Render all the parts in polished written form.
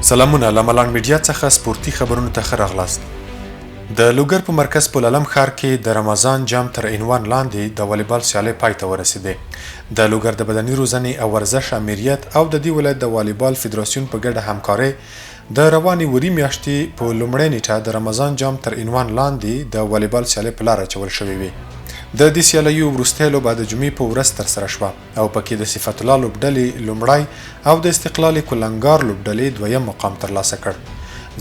سلامونه له ملان میډیا څخه سپورتي خبرونو ته ښه راغلاست. د لوګر په مرکز پلالم ښار کې د رمضان جام تر عنوان لاندې د والیبال سیالۍ پای ته ورسېدې. د لوګر د بدني روزنې او ورزش امریت او د دې ولایت د والیبال فدراسیون په ګډه همکارۍ د روانې وري میاشتې په لومړۍ نیټه د رمضان جام تر عنوان لاندې د والیبال سیالۍ په لار اچول شوې وې. د دې سیالیو وروستۍ لوبه د جمعې په ورځ ترسره شوه او پکې د صفت الله لوبډلې لومړی او د استقلال کلنګار لوبډلې دویم مقام ترلاسه کړ.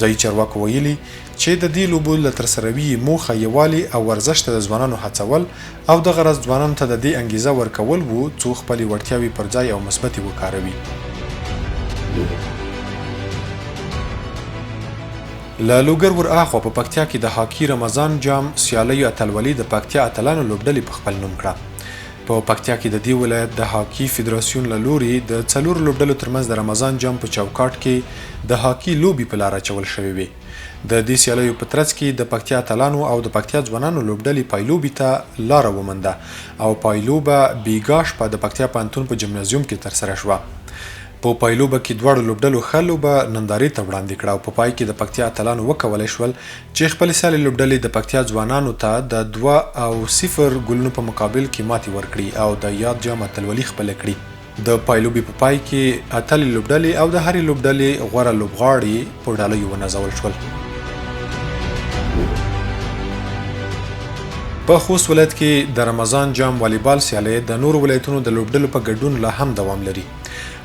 ځایي چارواکو ویلي چې د دې لوبو له ترسروي موخه یووالي او ورزش ته د ځوانانو هڅول او د غرض ځوانانو ته د دې انګیزه ورکول وو څو خپلې وړتیاوې پر ځای او مثبتې وکاروي. له لوګر ور اخوا په پکتیا کې د هاکي رمضان جام سیالیو اتلولي د پکتیا اتلانو لوبډلې په خپل نوم کړه. په پکتیا کې د دې ولایت د هاکي فدراسیون له لوري د څلور لوبډلو ترمنځ د رمضان جام په چوکاټ کې د هاکي لوبي په لار اچول شوې وي. د دې سیالیو په ترڅ کې د پکتیا اتلانو او د پکتیا ځوانانو لوبډلې پایلوبي ته لار ومنده او پایلوبه بیګاش په د پکتیا پوهنتون په جمنازیوم کې ترسره شوه. په پایلوبه کې دواړو لوبډلو ښه لوبه نندارې ته وړاندې کړه او په پای کې د پکتیا اتلانو وکولی شول چې خپلې سیالۍ لوبډلې د پکتیا ځوانانو ته د 2-0 ګولونو په مقابل کې ماتې ورکړي او د یاد جام اتلولي خپله کړي. د پایلوبې په پای کې اتلې لوبډلې او د هرې لوبډلې غوره لوبغاړي په ډالیو ونازول شول. په خوست ولایت کې د رمضان جام والیبال سیالۍ د نورو ولایتونو د لوبډلو په ګډون لا هم دوام لري.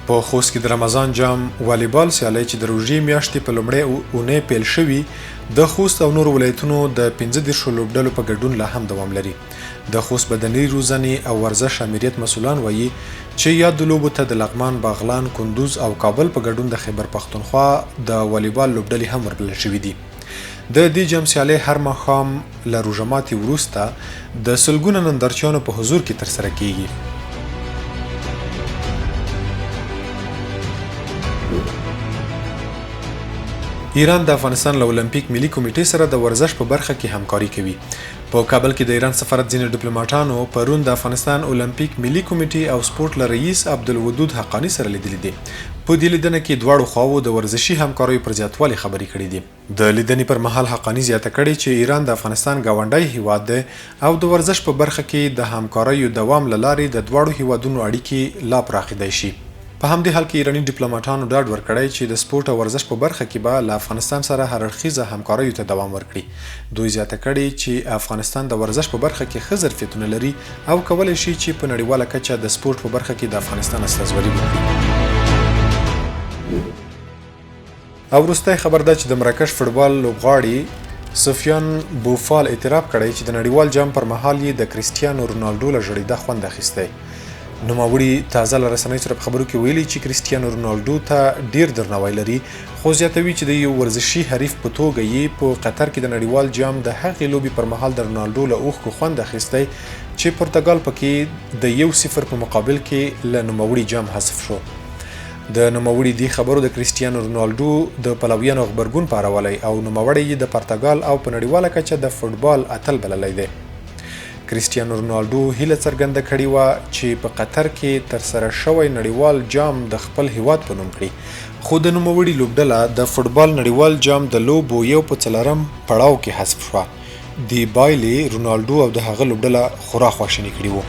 په خوست کې د رمضان جام والیبال سیالۍ چې د روژې میاشتې په لومړۍ اونۍ پیل شوي د خوست او نورو ولایتونو د 15 لوبډلو په ګډون لا هم دوام لري. د خوست بدني روزنې او ورزش امریت مسؤلان وایي چې یاد لوبو ته د لغمان، باغلان، کندوز او کابل په ګډون د خیبر پختونخوا د والیبال لوبډلې هم وربلل شوي دي. د دې جام سیالۍ هر ماښام له روژه ماتي وروسته د سلګونه نندارچیانو په حضور کې ترسره کیږي. ایران د افغانستان له اولمپیک ملي کمیټې سره د ورزش په برخه کې همکاري کوي. په کابل کې د ایران سفارت ځینې ډیپلوماټانو پرون د افغانستان اولمپیک ملي کمیټې او سپورت له رئیس عبدالودود حقانی سره لیدلي دي. په دې لیدنه کې دواړو خواوو د ورزشي همکاریو پر زیاتوالي خبرې کړې دي. د لیدنې پر مهال حقانی زیاته کړې چې ایران د افغانستان ګاونډی هیواد دی او د ورزش په برخه کې د همکاریو دوام له لارې د دواړو هیوادونو اړیکې لا پراخېدای شي. په همدې حال کې ایراني ډیپلوماټانو ډاډ ورکړی چې د سپورت او ورزش په برخه کې به له افغانستان سره هر اړخیزه همکاریو ته دوام ورکړي. دوی زیاته کړې چې افغانستان د ورزش په برخه کې ښه ظرفیتونه لري او کولی شي چې په نړیواله کچه د سپورت په برخه کې د افغانستان استازولي وکړي. او وروستی خبر ده چې د مراکش فوټبال لوبغاړي سفیان بوفال اعتراف کړی چې د نړیوال جام پر مهال یې د کریسټیانو رونالډو له ژړېده خوند اخیستی. نوموړي تازه له رسنیو سره په خبرو کې ویلي چې کریسټیانو رونالډو ته ډیر درناوی لري خو زیاتوي چې د یو ورزشي حریف په توګه یې په قطر کې د نړیوال جام د هغې لوبې پر مهال د رونالډو له اوښکو خوند اخیستی چې پرتګال پکې د 1-0 په مقابل کې له نوموړي جام حذف شو. د نوموړي دې خبرو د کریسټیانو رونالډو د پلویانو غبرګون پارولی او نوموړی یې د پرتګال او په نړیواله کچه د فوټبال اتل بللی دی. کریسټیانو رونالډو هیله څرګنده کړې وه چې په قطر کې ترسره شوی نړیوال جام د خپل هیواد په نوم کړي خو د نوموړي لوبډله د فوټبال نړیوال جام د لوبو یو په 4 پړاو کې حذف شوه. دی بایلي رونالډو او د هغه لوبډله خورا خواشیني کړي وو.